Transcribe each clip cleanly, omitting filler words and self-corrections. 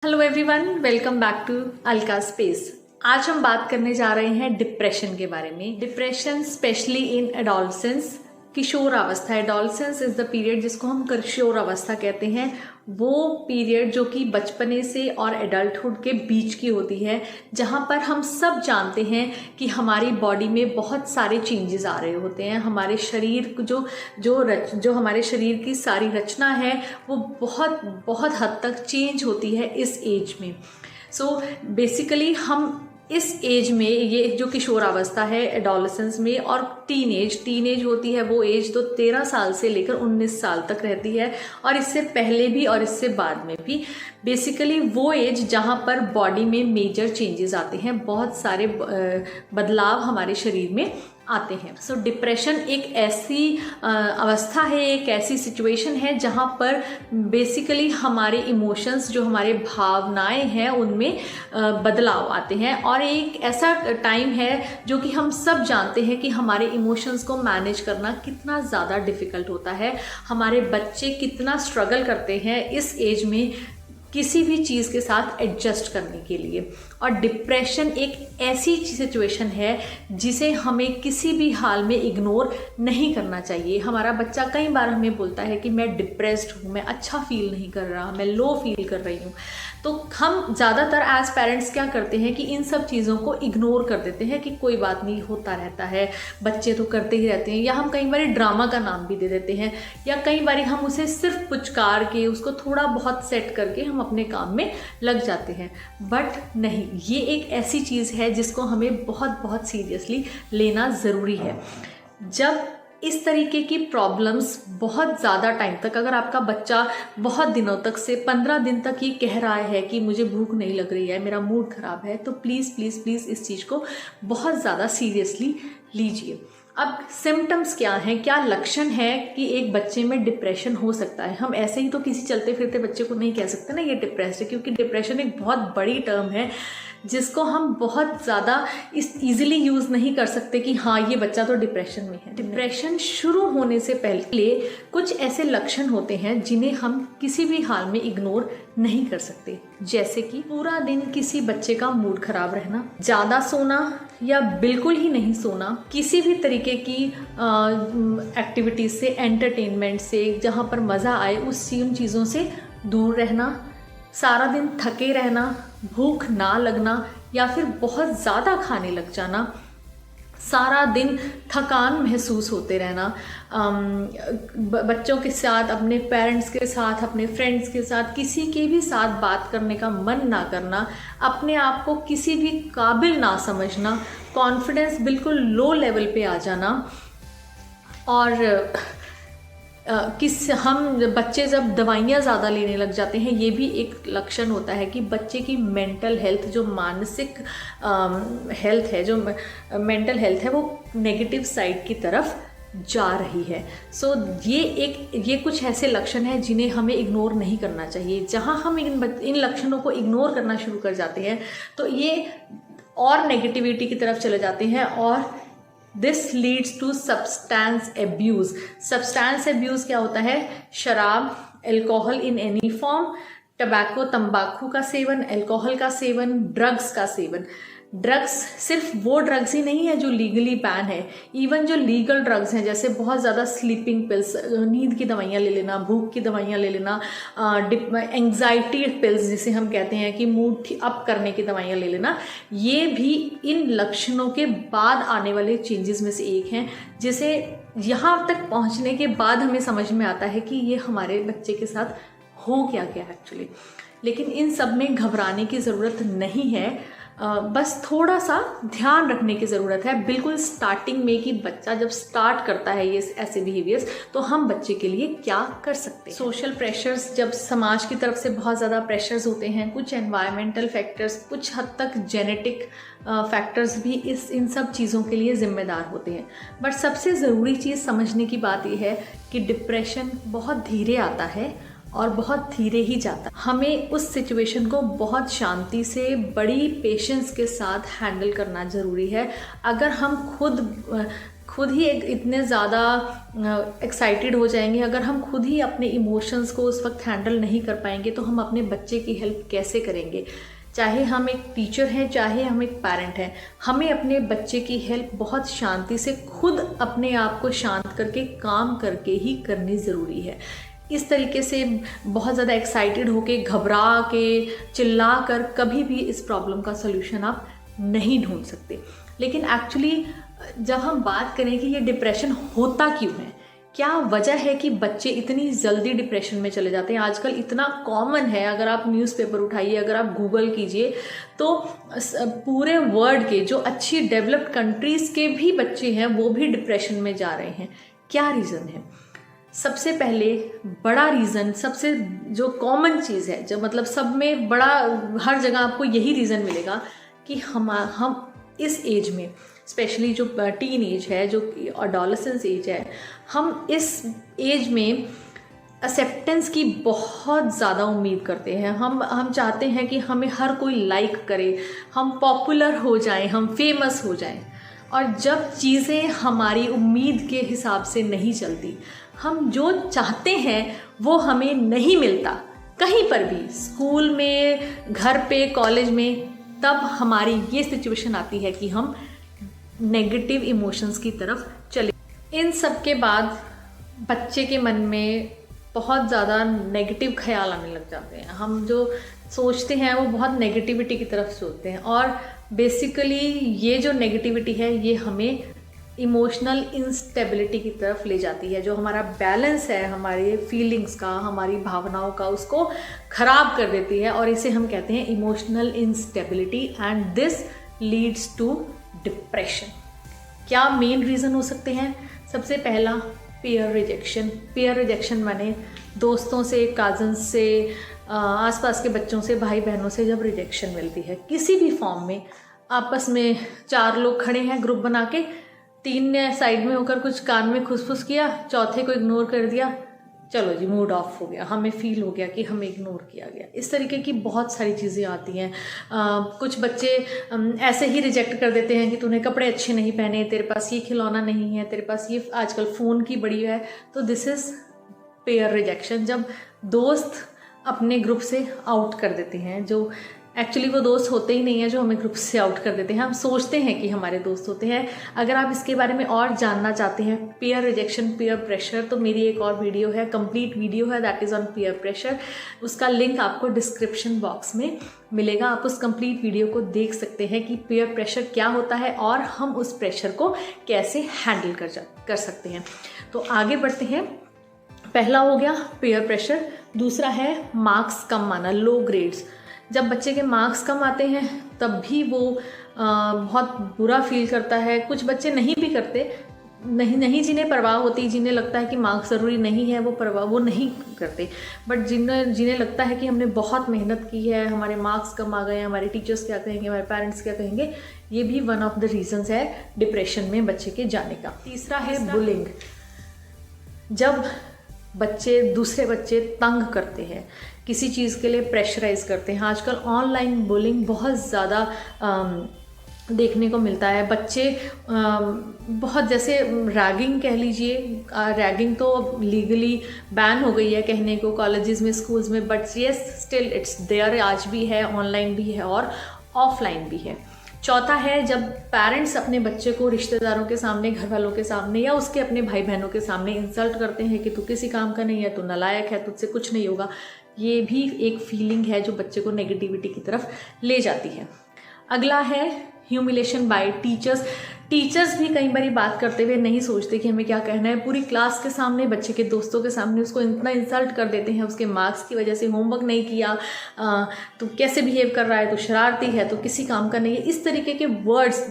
Hello everyone, welcome back to Alka space. आज हम बात करने जा रहे हैं डिप्रेशन के बारे में। डिप्रेशन स्पेशली इन एडोलसेंस, किशोर अवस्था। एडोलसेंस इज द पीरियड जिसको हम किशोर अवस्था कहते हैं। वो पीरियड जो कि बचपने से और एडल्टहुड के बीच की होती है, जहाँ पर हम सब जानते हैं कि हमारी बॉडी में बहुत सारे चेंजेस आ रहे होते हैं। हमारे शरीर जो हमारे शरीर की सारी रचना है वो बहुत बहुत हद तक चेंज होती है इस एज में। सो बेसिकली हम इस एज में, ये जो किशोर अवस्था है एडोलसेंस में, और टीन एज होती है वो एज तो 13 साल से लेकर 19 साल तक रहती है, और इससे पहले भी और इससे बाद में भी। बेसिकली वो एज जहाँ पर बॉडी में मेजर चेंजेस आते हैं, बहुत सारे बदलाव हमारे शरीर में आते हैं। सो डिप्रेशन एक ऐसी अवस्था है, एक ऐसी सिचुएशन है जहाँ पर बेसिकली हमारे इमोशंस, जो हमारे भावनाएं हैं, उनमें बदलाव आते हैं। और एक ऐसा टाइम है जो कि हम सब जानते हैं कि हमारे इमोशंस को मैनेज करना कितना ज़्यादा डिफ़िकल्ट होता है। हमारे बच्चे कितना स्ट्रगल करते हैं इस एज में किसी भी चीज़ के साथ एडजस्ट करने के लिए। और डिप्रेशन एक ऐसी सिचुएशन है जिसे हमें किसी भी हाल में इग्नोर नहीं करना चाहिए। हमारा बच्चा कई बार हमें बोलता है कि मैं डिप्रेस्ड हूँ, मैं अच्छा फील नहीं कर रहा, मैं लो फील कर रही हूँ। तो हम ज़्यादातर एज पेरेंट्स क्या करते हैं कि इन सब चीज़ों को इग्नोर कर देते हैं कि कोई बात नहीं, होता रहता है, बच्चे तो करते ही रहते हैं। या हम कई बार ड्रामा का नाम भी दे देते हैं, या कई बार हम उसे सिर्फ पुचकार के, उसको थोड़ा बहुत सेट करके हम अपने काम में लग जाते हैं। बट नहीं, ये एक ऐसी चीज़ है जिसको हमें बहुत बहुत सीरियसली लेना ज़रूरी है। जब इस तरीके की प्रॉब्लम्स बहुत ज़्यादा टाइम तक, अगर आपका बच्चा बहुत दिनों तक से 15 दिन तक ये कह रहा है कि मुझे भूख नहीं लग रही है, मेरा मूड ख़राब है, तो प्लीज़ प्लीज़ प्लीज़ इस चीज़ को बहुत ज़्यादा सीरियसली लीजिए। अब सिम्टम्स क्या हैं, क्या लक्षण है कि एक बच्चे में डिप्रेशन हो सकता है। हम ऐसे ही तो किसी चलते फिरते बच्चे को नहीं कह सकते ना ये डिप्रेस्ड है, क्योंकि डिप्रेशन एक बहुत बड़ी टर्म है जिसको हम बहुत ज़्यादा ईजिली यूज़ नहीं कर सकते कि हाँ ये बच्चा तो डिप्रेशन में है। डिप्रेशन शुरू होने से पहले कुछ ऐसे लक्षण होते हैं जिन्हें हम किसी भी हाल में इग्नोर नहीं कर सकते, जैसे कि पूरा दिन किसी बच्चे का मूड खराब रहना, ज़्यादा सोना या बिल्कुल ही नहीं सोना, किसी भी तरीके की एक्टिविटीज़ से, एंटरटेनमेंट से, जहाँ पर मज़ा आए उन चीज़ों से दूर रहना, सारा दिन थके रहना, भूख ना लगना या फिर बहुत ज़्यादा खाने लग जाना, सारा दिन थकान महसूस होते रहना, बच्चों के साथ, अपने पेरेंट्स के साथ, अपने फ्रेंड्स के साथ, किसी के भी साथ बात करने का मन ना करना, अपने आप को किसी भी काबिल ना समझना, कॉन्फिडेंस बिल्कुल लो लेवल पे आ जाना। और हम बच्चे जब दवाइयाँ ज़्यादा लेने लग जाते हैं, ये भी एक लक्षण होता है कि बच्चे की मेंटल हेल्थ, जो मानसिक हेल्थ है, जो मेंटल हेल्थ है, वो नेगेटिव साइड की तरफ जा रही है। सो ये कुछ ऐसे लक्षण हैं जिन्हें हमें इग्नोर नहीं करना चाहिए। जहाँ हम इन लक्षणों को इग्नोर करना शुरू कर जाते हैं तो ये और नेगेटिविटी की तरफ चले जाते हैं, और this leads to substance abuse. Substance abuse क्या होता है? शराब, alcohol in any form, tobacco, तंबाकू का सेवन, एल्कोहल का सेवन, ड्रग्स का सेवन। ड्रग्स सिर्फ वो ड्रग्स ही नहीं है जो लीगली बैन है, इवन जो लीगल ड्रग्स हैं, जैसे बहुत ज़्यादा स्लीपिंग पिल्स, नींद की दवाइयाँ ले लेना, भूख की दवाइयाँ ले लेना, एंग्जाइटी पिल्स जिसे हम कहते हैं कि मूड अप करने की दवाइयाँ ले लेना, ये भी इन लक्षणों के बाद आने वाले चेंजेस में से एक हैं, जिसे यहाँ तक पहुँचने के बाद हमें समझ में आता है कि ये हमारे बच्चे के साथ हो क्या एक्चुअली। लेकिन इन सब में घबराने की ज़रूरत नहीं है, बस थोड़ा सा ध्यान रखने की ज़रूरत है बिल्कुल स्टार्टिंग में, कि बच्चा जब स्टार्ट करता है ये ऐसे बिहेवियर्स, तो हम बच्चे के लिए क्या कर सकते हैं। सोशल प्रेशर्स, जब समाज की तरफ से बहुत ज़्यादा प्रेशर्स होते हैं, कुछ एनवायरमेंटल फैक्टर्स, कुछ हद तक जेनेटिक फैक्टर्स भी इन सब चीज़ों के लिए ज़िम्मेदार होते हैं। बट सबसे ज़रूरी चीज़ समझने की बात यह है कि डिप्रेशन बहुत धीरे आता है और बहुत धीरे ही जाता। हमें उस सिचुएशन को बहुत शांति से, बड़ी पेशेंस के साथ हैंडल करना ज़रूरी है। अगर हम खुद ही इतने ज़्यादा एक्साइटेड हो जाएंगे। अगर हम खुद ही अपने इमोशंस को उस वक्त हैंडल नहीं कर पाएंगे तो हम अपने बच्चे की हेल्प कैसे करेंगे। चाहे हम एक टीचर हैं, चाहे हम एक पेरेंट हैं, हमें अपने बच्चे की हेल्प बहुत शांति से खुद अपने आप को शांत करके काम करके ही करनी ज़रूरी है। इस तरीके से बहुत ज़्यादा एक्साइटेड होके, घबरा के, चिल्ला कर कभी भी इस प्रॉब्लम का सलूशन आप नहीं ढूंढ सकते। लेकिन एक्चुअली जब हम बात करें कि ये डिप्रेशन होता क्यों है, क्या वजह है कि बच्चे इतनी जल्दी डिप्रेशन में चले जाते हैं। आजकल इतना कॉमन है, अगर आप न्यूज़पेपर उठाइए, अगर आप गूगल कीजिए तो पूरे वर्ल्ड के जो अच्छी डेवलप्ड कंट्रीज़ के भी बच्चे हैं वो भी डिप्रेशन में जा रहे हैं। क्या रीज़न है? सबसे पहले बड़ा रीज़न, सबसे जो कॉमन चीज़ है, जो मतलब सब में बड़ा, हर जगह आपको यही रीज़न मिलेगा कि हम इस एज में, स्पेशली जो टीन एज है, जो एडोलेसेंस एज है, हम इस एज में एक्सेप्टेंस की बहुत ज़्यादा उम्मीद करते हैं। हम चाहते हैं कि हमें हर कोई लाइक करे, हम पॉपुलर हो जाएं, हम फेमस हो जाएं। और जब चीज़ें हमारी उम्मीद के हिसाब से नहीं चलती, हम जो चाहते हैं वो हमें नहीं मिलता कहीं पर भी, स्कूल में, घर पे, कॉलेज में, तब हमारी ये सिचुएशन आती है कि हम नेगेटिव इमोशंस की तरफ चले। इन सब के बाद बच्चे के मन में बहुत ज़्यादा नेगेटिव ख्याल आने लग जाते हैं। हम जो सोचते हैं वो बहुत नेगेटिविटी की तरफ सोचते हैं, और बेसिकली ये जो नेगेटिविटी है ये हमें इमोशनल इंस्टेबिलिटी की तरफ ले जाती है। जो हमारा बैलेंस है हमारे फीलिंग्स का, हमारी भावनाओं का, उसको ख़राब कर देती है, और इसे हम कहते हैं emotional instability, and this leads to depression. क्या मेन रीज़न हो सकते हैं? सबसे पहला, पीयर रिजेक्शन। पीयर रिजेक्शन माने दोस्तों से, कज़न्स से, आसपास के बच्चों से, भाई बहनों से जब रिजेक्शन मिलती है किसी भी फॉर्म में। आपस में 4 लोग खड़े हैं ग्रुप बना के, 3 ने साइड में होकर कुछ कान में खुसफुस किया, चौथे को इग्नोर कर दिया, चलो जी मूड ऑफ हो गया, हमें फील हो गया कि हमें इग्नोर किया गया। इस तरीके की बहुत सारी चीज़ें आती हैं। कुछ बच्चे ऐसे ही रिजेक्ट कर देते हैं कि तूने कपड़े अच्छे नहीं पहने, तेरे पास ये खिलौना नहीं है, तेरे पास ये आजकल फ़ोन की बड़ी है। तो दिस इज़ पेयर रिजेक्शन। जब दोस्त अपने ग्रुप से आउट कर देते हैं, जो एक्चुअली वो दोस्त होते ही नहीं है, जो हमें ग्रुप से आउट कर देते हैं। हम सोचते हैं कि हमारे दोस्त होते हैं। अगर आप इसके बारे में और जानना चाहते हैं, पीयर रिजेक्शन, पीयर प्रेशर, तो मेरी एक और वीडियो है, कंप्लीट वीडियो है, that is on peer pressure. उसका लिंक आपको डिस्क्रिप्शन बॉक्स में मिलेगा। आप उस कंप्लीट वीडियो को देख सकते हैं कि पीयर प्रेशर क्या होता है और हम उस प्रेशर को कैसे हैंडल कर सकते हैं। तो आगे बढ़ते हैं। पहला हो गया पीयर प्रेशर, दूसरा है मार्क्स कम आना, लो ग्रेड्स। जब बच्चे के मार्क्स कम आते हैं तब भी वो बहुत बुरा फील करता है। कुछ बच्चे नहीं भी करते, नहीं जिन्हें परवाह होती, जिन्हें लगता है कि मार्क्स ज़रूरी नहीं है, वो नहीं करते। बट जिन्हें लगता है कि हमने बहुत मेहनत की है, हमारे मार्क्स कम आ गए, हमारे टीचर्स क्या कहेंगे, हमारे पेरेंट्स क्या कहेंगे, ये भी वन ऑफ द रीजंस है डिप्रेशन में बच्चे के जाने का। तीसरा है बुलिंग। जब दूसरे बच्चे तंग करते हैं, किसी चीज़ के लिए प्रेशराइज करते हैं। आजकल ऑनलाइन बुलिंग बहुत ज़्यादा देखने को मिलता है। बच्चे बहुत, जैसे रैगिंग कह लीजिए, रैगिंग तो लीगली बैन हो गई है कहने को कॉलेजेस में, स्कूल्स में, but yes still it's there, आज भी है, ऑनलाइन भी है और ऑफलाइन भी है। चौथा है जब पेरेंट्स अपने बच्चे को रिश्तेदारों के सामने, घर वालों के सामने या उसके अपने भाई बहनों के सामने इंसल्ट करते हैं कि तू किसी काम का नहीं है, तू नालायक है, तुझसे कुछ नहीं होगा। ये भी एक फीलिंग है जो बच्चे को नेगेटिविटी की तरफ ले जाती है। अगला है ह्यूमिलेशन बाय टीचर्स। टीचर्स भी कई बार बात करते हुए नहीं सोचते कि हमें क्या कहना है। पूरी क्लास के सामने, बच्चे के दोस्तों के सामने उसको इतना इंसल्ट कर देते हैं, उसके मार्क्स की वजह से, होमवर्क नहीं किया, तो कैसे बिहेव कर रहा है, तो शरारती है, तो किसी काम का नहीं है। इस तरीके के वर्ड्स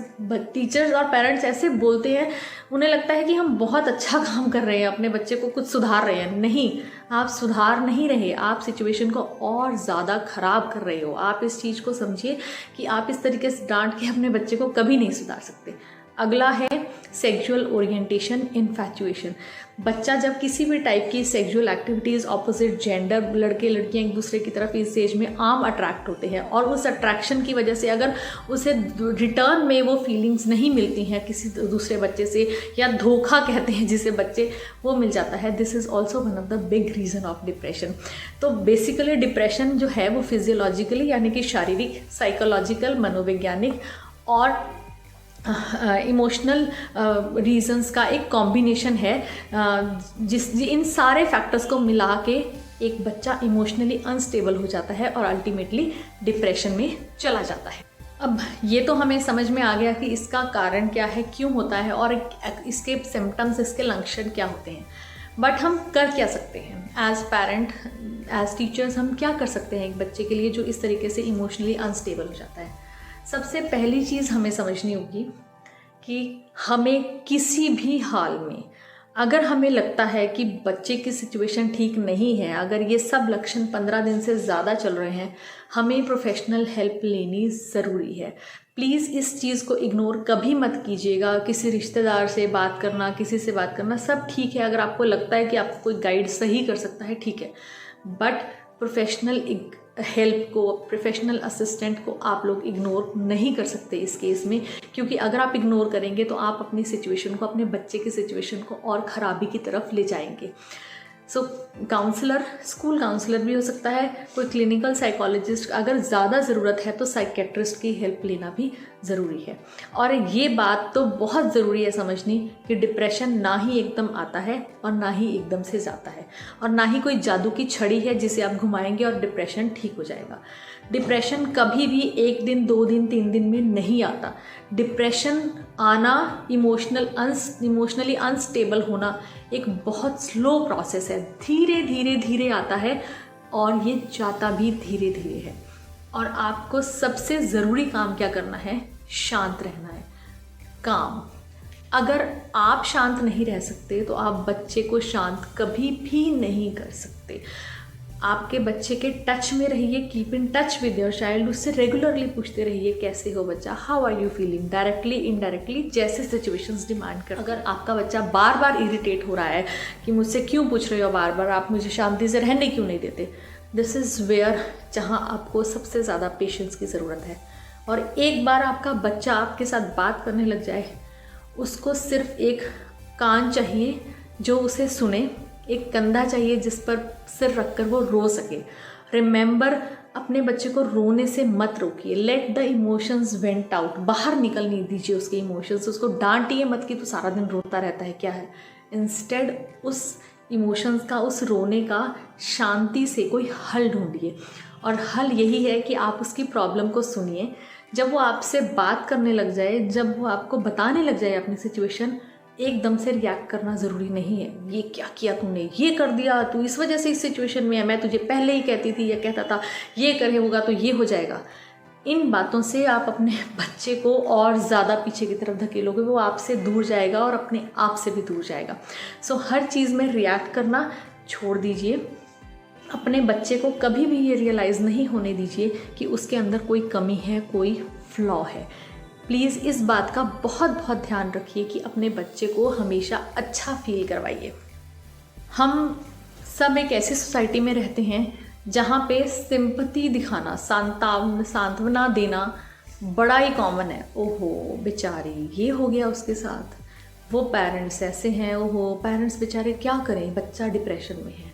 टीचर्स और पेरेंट्स ऐसे बोलते हैं, उन्हें लगता है कि हम बहुत अच्छा काम कर रहे हैं, अपने बच्चे को कुछ सुधार रहे हैं। नहीं, आप सुधार नहीं रहे, आप सिचुएशन को और ज़्यादा ख़राब कर रहे हो। आप इस चीज़ को समझिए कि आप इस तरीके से डांट के अपने बच्चे को कभी नहीं सुधार सकते। अगला है सेक्सुअल ओरिएंटेशन, इन्फैचुएशन। बच्चा जब किसी भी टाइप की सेक्सुअल एक्टिविटीज़ ऑपोजिट जेंडर, लड़के लड़कियां एक दूसरे की तरफ इस एज में आम अट्रैक्ट होते हैं, और उस अट्रैक्शन की वजह से अगर उसे रिटर्न में वो फीलिंग्स नहीं मिलती हैं किसी दूसरे बच्चे से, या धोखा कहते हैं जिसे बच्चे, वो मिल जाता है, this is also one of the big reason of depression. तो बेसिकली डिप्रेशन जो है वो फिजियोलॉजिकली यानी कि शारीरिक, साइकोलॉजिकल, मनोवैज्ञानिक और इमोशनल रीजंस का एक कॉम्बिनेशन है, इन सारे फैक्टर्स को मिला के एक बच्चा इमोशनली अनस्टेबल हो जाता है और अल्टीमेटली डिप्रेशन में चला जाता है। अब ये तो हमें समझ में आ गया कि इसका कारण क्या है, क्यों होता है, और इसके सिम्टम्स, इसके लक्षण क्या होते हैं। बट हम कर क्या सकते हैं एज पेरेंट, एज टीचर्स, हम क्या कर सकते हैं एक बच्चे के लिए जो इस तरीके से इमोशनली अनस्टेबल हो जाता है। सबसे पहली चीज़ हमें समझनी होगी कि हमें किसी भी हाल में, अगर हमें लगता है कि बच्चे की सिचुएशन ठीक नहीं है, अगर ये सब लक्षण 15 दिन से ज़्यादा चल रहे हैं, हमें प्रोफेशनल हेल्प लेनी ज़रूरी है। प्लीज़ इस चीज़ को इग्नोर कभी मत कीजिएगा। किसी रिश्तेदार से बात करना, किसी से बात करना सब ठीक है, अगर आपको लगता है कि आपको कोई गाइड सही कर सकता है, ठीक है, बट प्रोफेशनल हेल्प को, प्रोफेशनल असिस्टेंट को आप लोग इग्नोर नहीं कर सकते इस केस में, क्योंकि अगर आप इग्नोर करेंगे तो आप अपनी सिचुएशन को, अपने बच्चे की सिचुएशन को और ख़राबी की तरफ ले जाएंगे। सो काउंसलर, स्कूल काउंसलर भी हो सकता है, कोई क्लिनिकल साइकोलॉजिस्ट, अगर ज़्यादा ज़रूरत है तो साइकेट्रिस्ट की हेल्प लेना भी ज़रूरी है। और ये बात तो बहुत ज़रूरी है समझनी कि डिप्रेशन ना ही एकदम आता है और ना ही एकदम से जाता है, और ना ही कोई जादू की छड़ी है जिसे आप घुमाएंगे और डिप्रेशन ठीक हो जाएगा। डिप्रेशन कभी भी 1 दिन, 2 दिन, 3 दिन में नहीं आता। डिप्रेशन आना, इमोशनली अनस्टेबल होना एक बहुत स्लो प्रोसेस है, धीरे धीरे धीरे आता है और ये जाता भी धीरे धीरे है। और आपको सबसे ज़रूरी काम क्या करना है, शांत रहना है, काम। अगर आप शांत नहीं रह सकते तो आप बच्चे को शांत कभी भी नहीं कर सकते। आपके बच्चे के टच में रहिए, keep in touch with your child, उससे रेगुलरली पूछते रहिए कैसे हो बच्चा, how are you feeling, directly indirectly जैसे सिचुएशंस डिमांड कर। अगर आपका बच्चा बार बार इरिटेट हो रहा है कि मुझसे क्यों पूछ रहे हो बार बार, आप मुझे शांति से रहने क्यों नहीं देते, दिस इज़ वेयर जहाँ आपको सबसे ज़्यादा पेशेंस की ज़रूरत है। और एक बार आपका बच्चा आपके साथ बात करने लग जाए, उसको सिर्फ एक कान चाहिए जो उसे सुने, एक कंधा चाहिए जिस पर सिर रखकर वो रो सके। रिमेंबर, अपने बच्चे को रोने से मत रोकिए, let the emotions vent out, बाहर निकलने दीजिए उसके इमोशंस, उसको डांटिए मत कि तू सारा दिन रोता रहता है क्या है। इंस्टेड उस इमोशंस का, उस रोने का शांति से कोई हल ढूंढिए, और हल यही है कि आप उसकी प्रॉब्लम को सुनिए। जब वो आपसे बात करने लग जाए, जब वो आपको बताने लग जाए अपनी सिचुएशन, एकदम से रिएक्ट करना ज़रूरी नहीं है। ये क्या किया तूने, ये कर दिया, तू इस वजह से इस सिचुएशन में है, मैं तुझे पहले ही कहती थी या कहता था ये करे होगा तो ये हो जाएगा। इन बातों से आप अपने बच्चे को और ज़्यादा पीछे की तरफ धकेलोगे, वो आपसे दूर जाएगा और अपने आप से भी दूर जाएगा। सो हर चीज़ में रिएक्ट करना छोड़ दीजिए। अपने बच्चे को कभी भी ये रियलाइज़ नहीं होने दीजिए कि उसके अंदर कोई कमी है, कोई फ्लॉ है। प्लीज़ इस बात का बहुत बहुत ध्यान रखिए कि अपने बच्चे को हमेशा अच्छा फील करवाइए। हम सब एक ऐसी सोसाइटी में रहते हैं जहाँ पे सिंपैथी दिखाना, सांत्वना देना बड़ा ही कॉमन है। ओहो बेचारी ये हो गया उसके साथ, वो पेरेंट्स ऐसे हैं, ओहो पेरेंट्स बेचारे क्या करें, बच्चा डिप्रेशन में है।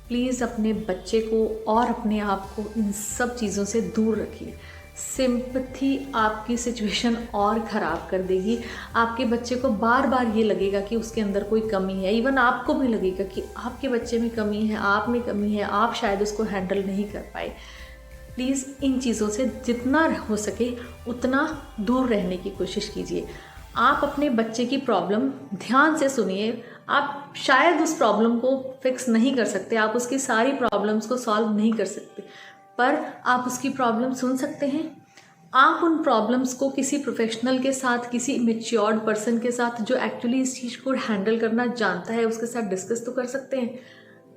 प्लीज़ अपने बच्चे को और अपने आप को इन सब चीज़ों से दूर रखिए। सिंपैथी आपकी सिचुएशन और ख़राब कर देगी। आपके बच्चे को बार बार ये लगेगा कि उसके अंदर कोई कमी है, इवन आपको भी लगेगा कि आपके बच्चे में कमी है, आप में कमी है, आप शायद उसको हैंडल नहीं कर पाए। प्लीज़ इन चीज़ों से जितना हो सके उतना दूर रहने की कोशिश कीजिए। आप अपने बच्चे की प्रॉब्लम ध्यान से सुनिए। आप शायद उस प्रॉब्लम को फिक्स नहीं कर सकते, आप उसकी सारी प्रॉब्लम्स को सॉल्व नहीं कर सकते, पर आप उसकी प्रॉब्लम सुन सकते हैं। आप उन प्रॉब्लम्स को किसी प्रोफेशनल के साथ, किसी मैच्योर्ड पर्सन के साथ जो एक्चुअली इस चीज़ को हैंडल करना जानता है, उसके साथ डिस्कस तो कर सकते हैं।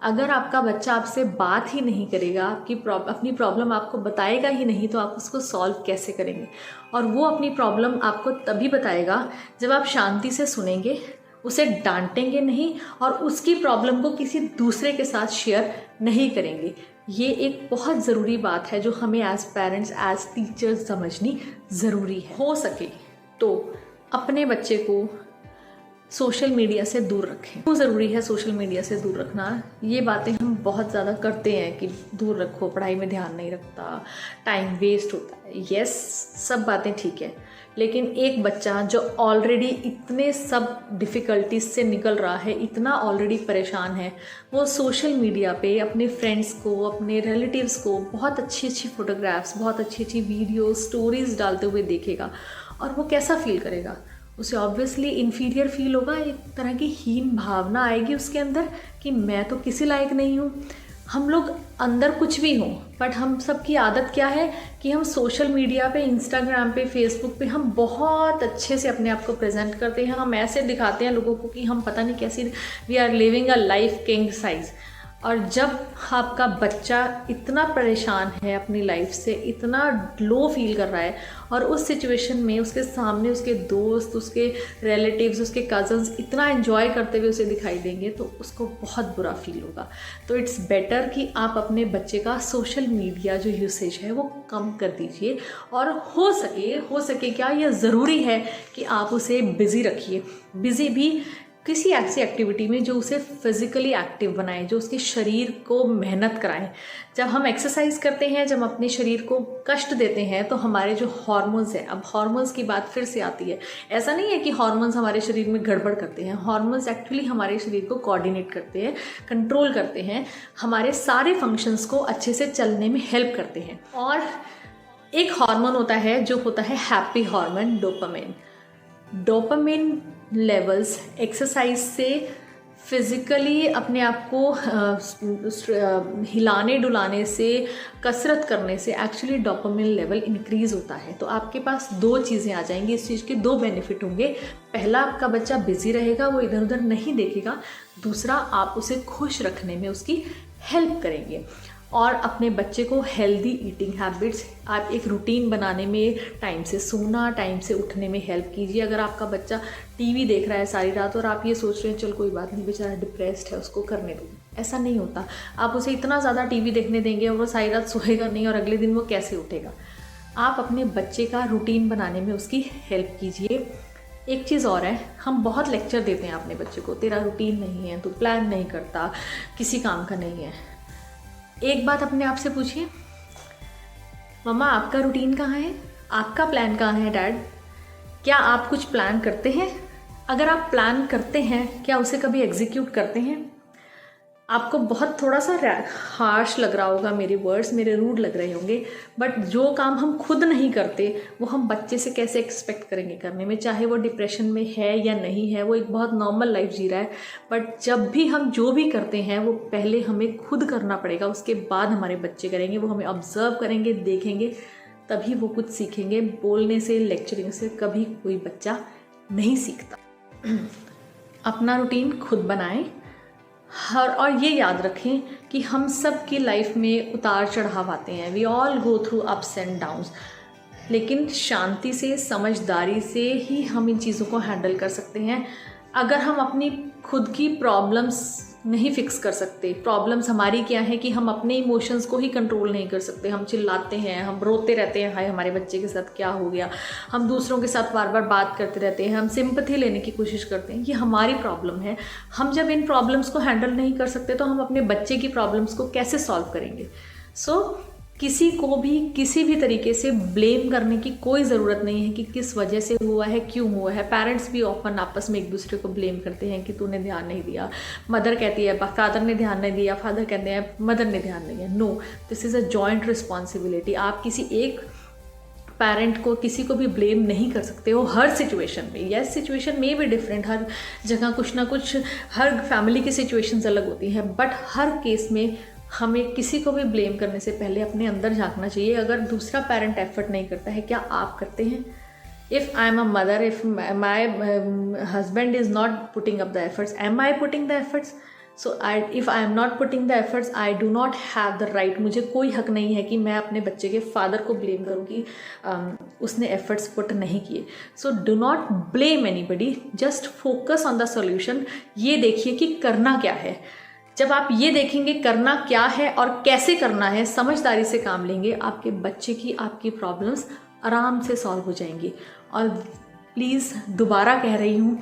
अगर आपका बच्चा आपसे बात ही नहीं करेगा, अपनी प्रॉब्लम आपको बताएगा ही नहीं, तो आप उसको सॉल्व कैसे करेंगे? और वो अपनी प्रॉब्लम आपको तभी बताएगा जब आप शांति से सुनेंगे, उसे डांटेंगे नहीं और उसकी प्रॉब्लम को किसी दूसरे के साथ शेयर नहीं करेंगे। ये एक बहुत ज़रूरी बात है जो हमें एज पेरेंट्स, एज टीचर्स समझनी ज़रूरी है। हो सके तो अपने बच्चे को सोशल मीडिया से दूर रखें। क्यों ज़रूरी है सोशल मीडिया से दूर रखना? ये बातें हम बहुत ज़्यादा करते हैं कि दूर रखो, पढ़ाई में ध्यान नहीं रखता, टाइम वेस्ट होता है। यस, सब बातें ठीक है, लेकिन एक बच्चा जो ऑलरेडी इतने सब डिफ़िकल्टीज से निकल रहा है, इतना ऑलरेडी परेशान है, वो सोशल मीडिया पे अपने फ्रेंड्स को, अपने रिलेटिव्स को बहुत अच्छी अच्छी फ़ोटोग्राफ्स, बहुत अच्छी अच्छी वीडियो, स्टोरीज़ डालते हुए देखेगा और वो कैसा फील करेगा? उसे ऑब्वियसली इन्फीरियर फील होगा, एक तरह की हीन भावना आएगी उसके अंदर कि मैं तो किसी लायक नहीं हूँ। हम लोग अंदर कुछ भी हों, बट हम सब की आदत क्या है कि हम सोशल मीडिया पे, इंस्टाग्राम पे, फेसबुक पे हम बहुत अच्छे से अपने आप को प्रेजेंट करते हैं। हम ऐसे दिखाते हैं लोगों को कि हम पता नहीं कैसी, we are living a life king size. और जब आपका बच्चा इतना परेशान है अपनी लाइफ से, इतना लो फील कर रहा है और उस सिचुएशन में उसके सामने उसके दोस्त, उसके रिलेटिव्स, उसके कज़न्स इतना एंजॉय करते हुए उसे दिखाई देंगे, तो उसको बहुत बुरा फील होगा। तो इट्स बेटर कि आप अपने बच्चे का सोशल मीडिया जो यूसेज है वो कम कर दीजिए। और हो सके क्या, यह ज़रूरी है कि आप उसे बिज़ी रखिए। बिज़ी भी किसी ऐसी एक्टिविटी में जो उसे फिज़िकली एक्टिव बनाए, जो उसके शरीर को मेहनत कराए। जब हम एक्सरसाइज करते हैं, जब अपने शरीर को कष्ट देते हैं, तो हमारे जो हार्मोन्स हैं, अब हार्मोन्स की बात फिर से आती है। ऐसा नहीं है कि हार्मोन्स हमारे शरीर में गड़बड़ करते हैं, हार्मोन्स एक्चुअली हमारे शरीर को कोऑर्डिनेट करते हैं, कंट्रोल करते हैं, हमारे सारे फंक्शंस को अच्छे से चलने में हेल्प करते हैं। और एक हार्मोन होता है जो होता है happy hormone, dopamine. Dopamine levels exercise से, फिज़िकली अपने आप को हिलाने डुलाने से, कसरत करने से एक्चुअली डोपामिन लेवल इंक्रीज़ होता है। तो आपके पास दो चीज़ें आ जाएंगी, इस चीज़ के दो बेनिफिट होंगे। पहला, आपका बच्चा बिजी रहेगा, वो इधर उधर नहीं देखेगा। दूसरा, आप उसे खुश रखने में उसकी हेल्प करेंगे। और अपने बच्चे को हेल्दी ईटिंग हैबिट्स, आप एक रूटीन बनाने में, टाइम से सोना, टाइम से उठने में हेल्प कीजिए। अगर आपका बच्चा टीवी देख रहा है सारी रात और आप ये सोच रहे हैं चल कोई बात नहीं, बेचारा डिप्रेस्ड है, उसको करने दो, ऐसा नहीं होता। आप उसे इतना ज़्यादा टीवी देखने देंगे और वो सारी रात सोएगा नहीं और अगले दिन वो कैसे उठेगा? आप अपने बच्चे का रूटीन बनाने में उसकी हेल्प कीजिए। एक चीज़ और है, हम बहुत लेक्चर देते हैं अपने बच्चे को, तेरा रूटीन नहीं है, तू प्लान नहीं करता, किसी काम का नहीं है। एक बात अपने आप से पूछिए, मम्मा आपका रूटीन कहाँ है? आपका प्लान कहाँ है डैड? क्या आप कुछ प्लान करते हैं? अगर आप प्लान करते हैं, क्या उसे कभी एग्जीक्यूट करते हैं? आपको बहुत थोड़ा सा हार्श लग रहा होगा, मेरे वर्ड्स मेरे रूड लग रहे होंगे, बट जो काम हम खुद नहीं करते वो हम बच्चे से कैसे एक्सपेक्ट करेंगे करने में? चाहे वो डिप्रेशन में है या नहीं है, वो एक बहुत नॉर्मल लाइफ जी रहा है, बट जब भी हम जो भी करते हैं वो पहले हमें खुद करना पड़ेगा, उसके बाद हमारे बच्चे करेंगे। वो हमें ऑब्जर्व करेंगे, देखेंगे, तभी वो कुछ सीखेंगे। बोलने से, लेक्चरिंग से कभी कोई बच्चा नहीं सीखता। अपना रूटीन खुद बनाएं। और ये याद रखें कि हम सब की लाइफ में उतार चढ़ाव आते हैं, we all go through ups and downs, लेकिन शांति से, समझदारी से ही हम इन चीज़ों को हैंडल कर सकते हैं। अगर हम अपनी खुद की प्रॉब्लम्स नहीं फिक्स कर सकते, प्रॉब्लम्स हमारी क्या है कि हम अपने इमोशंस को ही कंट्रोल नहीं कर सकते, हम चिल्लाते हैं, हम रोते रहते हैं, हाय हमारे बच्चे के साथ क्या हो गया, हम दूसरों के साथ बार बार बात करते रहते हैं, हम सिंपैथी लेने की कोशिश करते हैं, ये हमारी प्रॉब्लम है। हम जब इन प्रॉब्लम्स को हैंडल नहीं कर सकते तो हम अपने बच्चे की प्रॉब्लम्स को कैसे सॉल्व करेंगे? सो किसी को भी किसी भी तरीके से ब्लेम करने की कोई ज़रूरत नहीं है कि किस वजह से हुआ है, क्यों हुआ है। पेरेंट्स भी ऑफन आपस में एक दूसरे को ब्लेम करते हैं कि तूने ध्यान नहीं दिया, मदर कहती है फादर ने ध्यान नहीं दिया, फादर कहते हैं मदर ने ध्यान नहीं दिया। No, this is a joint responsibility. आप किसी एक पेरेंट को, किसी को भी ब्लेम नहीं कर सकते हो हर सिचुएशन में। यस, सिचुएशन में भी डिफरेंट, हर जगह कुछ ना कुछ, हर फैमिली की सिचुएशंस अलग होती हैं, बट हर केस में हमें किसी को भी ब्लेम करने से पहले अपने अंदर झांकना चाहिए। अगर दूसरा पेरेंट एफर्ट नहीं करता है, क्या आप करते हैं? If I am a mother, if my husband is not putting up the efforts, am I putting the efforts? So if I am not putting the efforts, I do not have the right, मुझे कोई हक नहीं है कि मैं अपने बच्चे के फादर को ब्लेम करूँ कि उसने एफर्ट्स पुट नहीं किए। So do not blame anybody, just focus on the solution. ये देखिए कि करना क्या है। जब आप ये देखेंगे करना क्या है और कैसे करना है, समझदारी से काम लेंगे, आपके बच्चे की, आपकी प्रॉब्लम्स आराम से सॉल्व हो जाएंगी। और प्लीज़ दोबारा कह रही हूँ,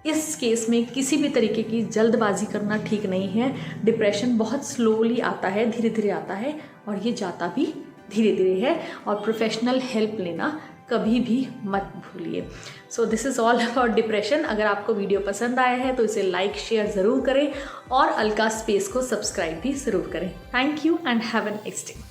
इस केस में किसी भी तरीके की जल्दबाजी करना ठीक नहीं है। डिप्रेशन बहुत स्लोली आता है, धीरे धीरे आता है, और ये जाता भी धीरे धीरे है। और प्रोफेशनल हेल्प लेना कभी भी मत भूलिए। So this is all about depression. अगर आपको वीडियो पसंद आया है तो इसे लाइक शेयर ज़रूर करें और अलका स्पेस को सब्सक्राइब भी ज़रूर करें। Thank you and have an next day.